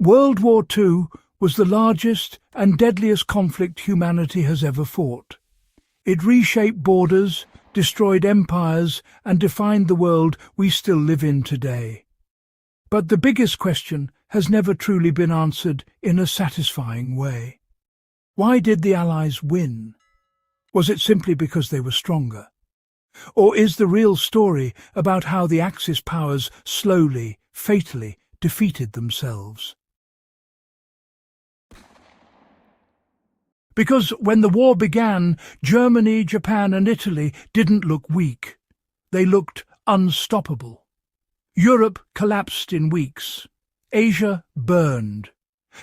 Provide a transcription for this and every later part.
World War II was the largest and deadliest conflict humanity has ever fought. It reshaped borders, destroyed empires, and defined the world we still live in today. But the biggest question has never truly been answered in a satisfying way. Why did the Allies win? Was it simply because they were stronger? Or is the real story about how the Axis powers slowly, fatally defeated themselves? Because when the war began, Germany, Japan and Italy didn't look weak. They looked unstoppable. Europe collapsed in weeks. Asia burned.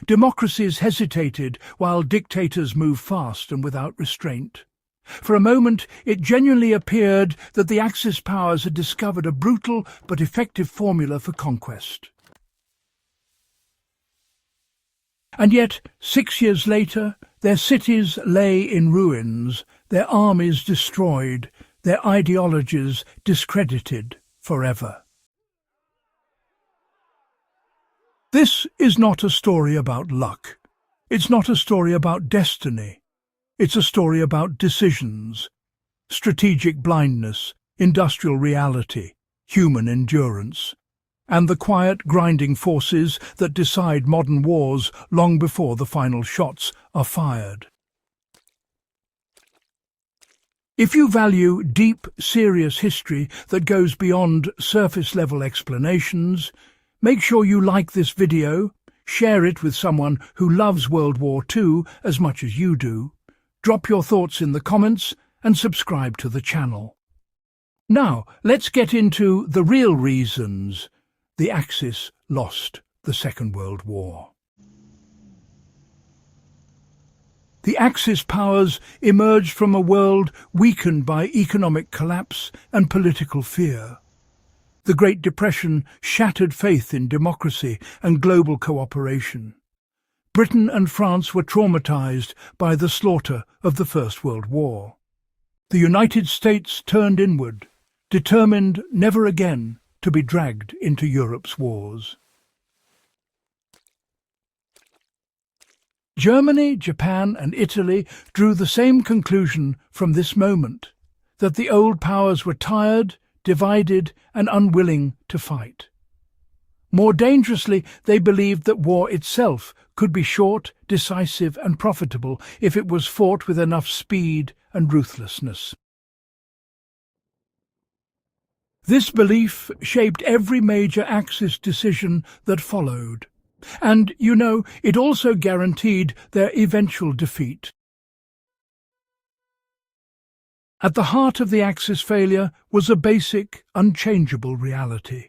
Democracies hesitated while dictators moved fast and without restraint. For a moment, it genuinely appeared that the Axis powers had discovered a brutal but effective formula for conquest. And yet, 6 years later, their cities lay in ruins, their armies destroyed, their ideologies discredited forever. This is not a story about luck. It's not a story about destiny. It's a story about decisions, strategic blindness, industrial reality, human endurance, and the quiet grinding forces that decide modern wars long before the final shots are fired. If you value deep, serious history that goes beyond surface-level explanations, make sure you like this video, share it with someone who loves World War II as much as you do, drop your thoughts in the comments and subscribe to the channel. Now, let's get into the real reasons the Axis lost the Second World War. The Axis powers emerged from a world weakened by economic collapse and political fear. The Great Depression shattered faith in democracy and global cooperation. Britain and France were traumatized by the slaughter of the First World War. The United States turned inward, determined never again to be dragged into Europe's wars. Germany, Japan and Italy drew the same conclusion from this moment, that the old powers were tired, divided and unwilling to fight. More dangerously, they believed that war itself could be short, decisive and profitable if it was fought with enough speed and ruthlessness. This belief shaped every major Axis decision that followed. And, it also guaranteed their eventual defeat. At the heart of the Axis failure was a basic, unchangeable reality.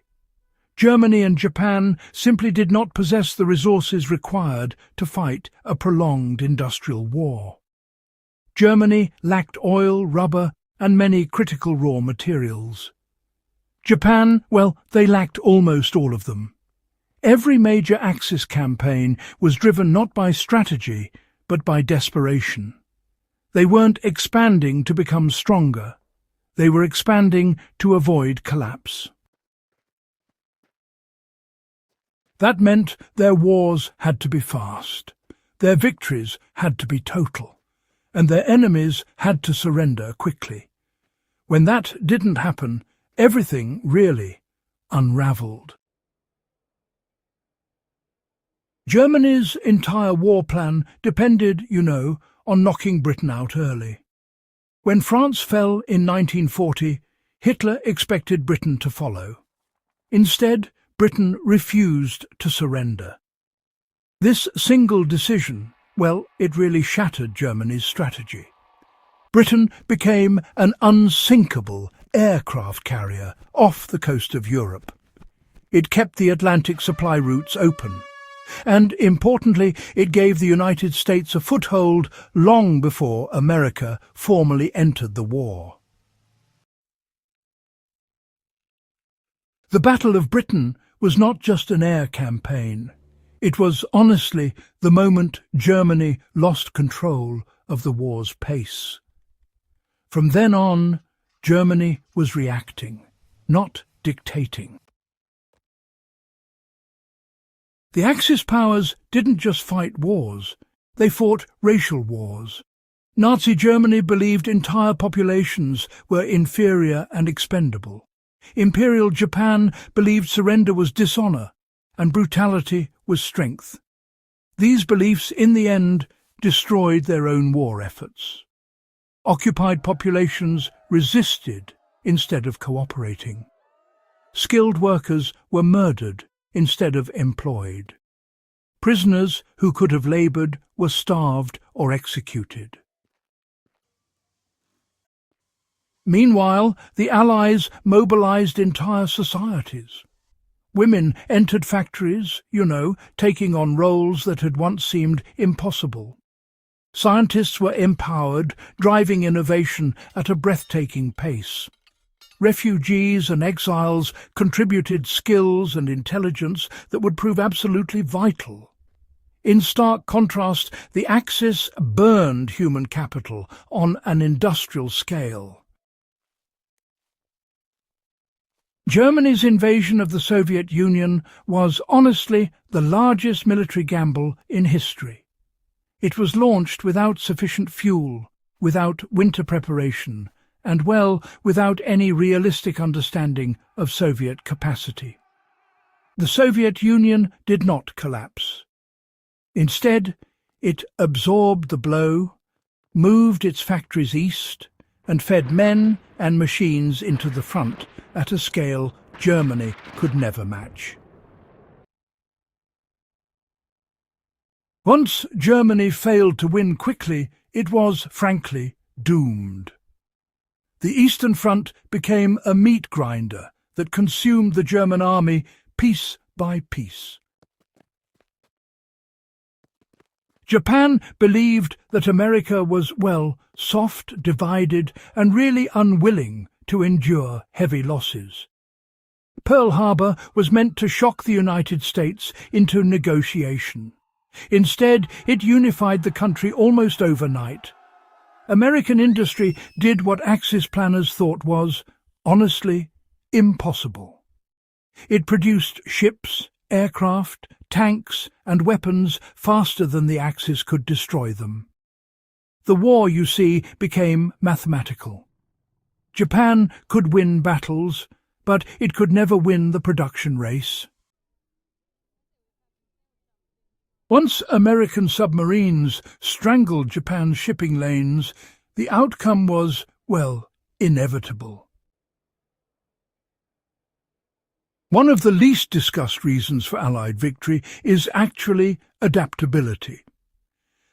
Germany and Japan simply did not possess the resources required to fight a prolonged industrial war. Germany lacked oil, rubber, and many critical raw materials. Japan, they lacked almost all of them. Every major Axis campaign was driven not by strategy, but by desperation. They weren't expanding to become stronger. They were expanding to avoid collapse. That meant their wars had to be fast, their victories had to be total, and their enemies had to surrender quickly. When that didn't happen, everything really unravelled. Germany's entire war plan depended, on knocking Britain out early. When France fell in 1940, Hitler expected Britain to follow. Instead, Britain refused to surrender. This single decision, it really shattered Germany's strategy. Britain became an unsinkable aircraft carrier off the coast of Europe. It kept the Atlantic supply routes open. And, importantly, it gave the United States a foothold long before America formally entered the war. The Battle of Britain was not just an air campaign. It was, honestly, the moment Germany lost control of the war's pace. From then on, Germany was reacting, not dictating. The Axis powers didn't just fight wars, they fought racial wars. Nazi Germany believed entire populations were inferior and expendable. Imperial Japan believed surrender was dishonor and brutality was strength. These beliefs, in the end, destroyed their own war efforts. Occupied populations resisted instead of cooperating. Skilled workers were murdered instead of employed. Prisoners who could have labored were starved or executed. Meanwhile, the Allies mobilized entire societies. Women entered factories, taking on roles that had once seemed impossible. Scientists were empowered, driving innovation at a breathtaking pace. Refugees and exiles contributed skills and intelligence that would prove absolutely vital. In stark contrast, the Axis burned human capital on an industrial scale. Germany's invasion of the Soviet Union was honestly the largest military gamble in history. It was launched without sufficient fuel, without winter preparation, and without any realistic understanding of Soviet capacity. The Soviet Union did not collapse. Instead, it absorbed the blow, moved its factories east, and fed men and machines into the front at a scale Germany could never match. Once Germany failed to win quickly, it was, frankly, doomed. The Eastern Front became a meat grinder that consumed the German army piece by piece. Japan believed that America was, soft, divided, and really unwilling to endure heavy losses. Pearl Harbor was meant to shock the United States into negotiation. Instead, it unified the country almost overnight. American industry did what Axis planners thought was, honestly, impossible. It produced ships, aircraft, tanks and weapons faster than the Axis could destroy them. The war, you see, became mathematical. Japan could win battles, but it could never win the production race. Once American submarines strangled Japan's shipping lanes, the outcome was, inevitable. One of the least discussed reasons for Allied victory is actually adaptability.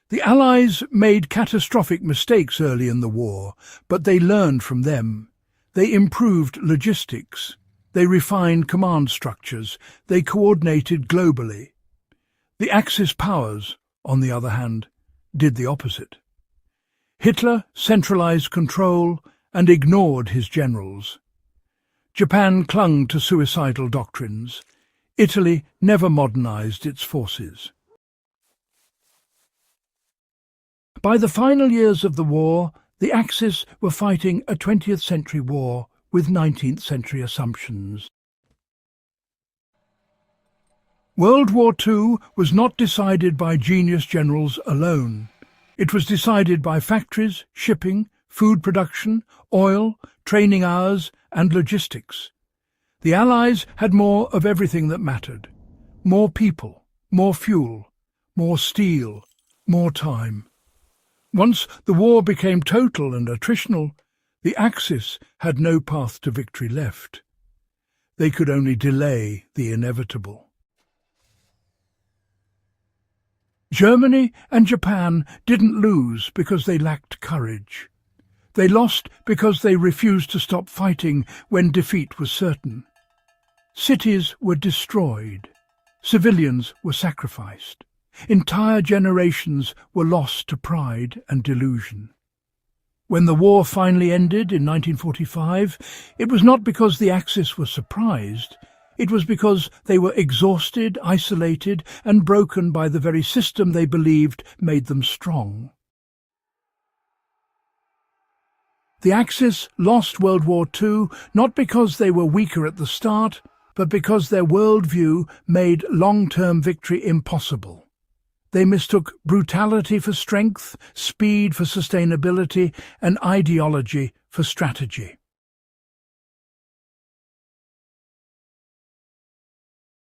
The Allies made catastrophic mistakes early in the war, but they learned from them. They improved logistics. They refined command structures. They coordinated globally. The Axis powers, on the other hand, did the opposite. Hitler centralized control and ignored his generals. Japan clung to suicidal doctrines. Italy never modernized its forces. By the final years of the war, the Axis were fighting a 20th century war with 19th century assumptions. World War II was not decided by genius generals alone. It was decided by factories, shipping, food production, oil, training hours, and logistics. The Allies had more of everything that mattered. More people, more fuel, more steel, more time. Once the war became total and attritional, the Axis had no path to victory left. They could only delay the inevitable. Germany and Japan didn't lose because they lacked courage. They lost because they refused to stop fighting when defeat was certain. Cities were destroyed. Civilians were sacrificed. Entire generations were lost to pride and delusion. When the war finally ended in 1945, it was not because the Axis was surprised. It was because they were exhausted, isolated, and broken by the very system they believed made them strong. The Axis lost World War II not because they were weaker at the start, but because their worldview made long-term victory impossible. They mistook brutality for strength, speed for sustainability, and ideology for strategy.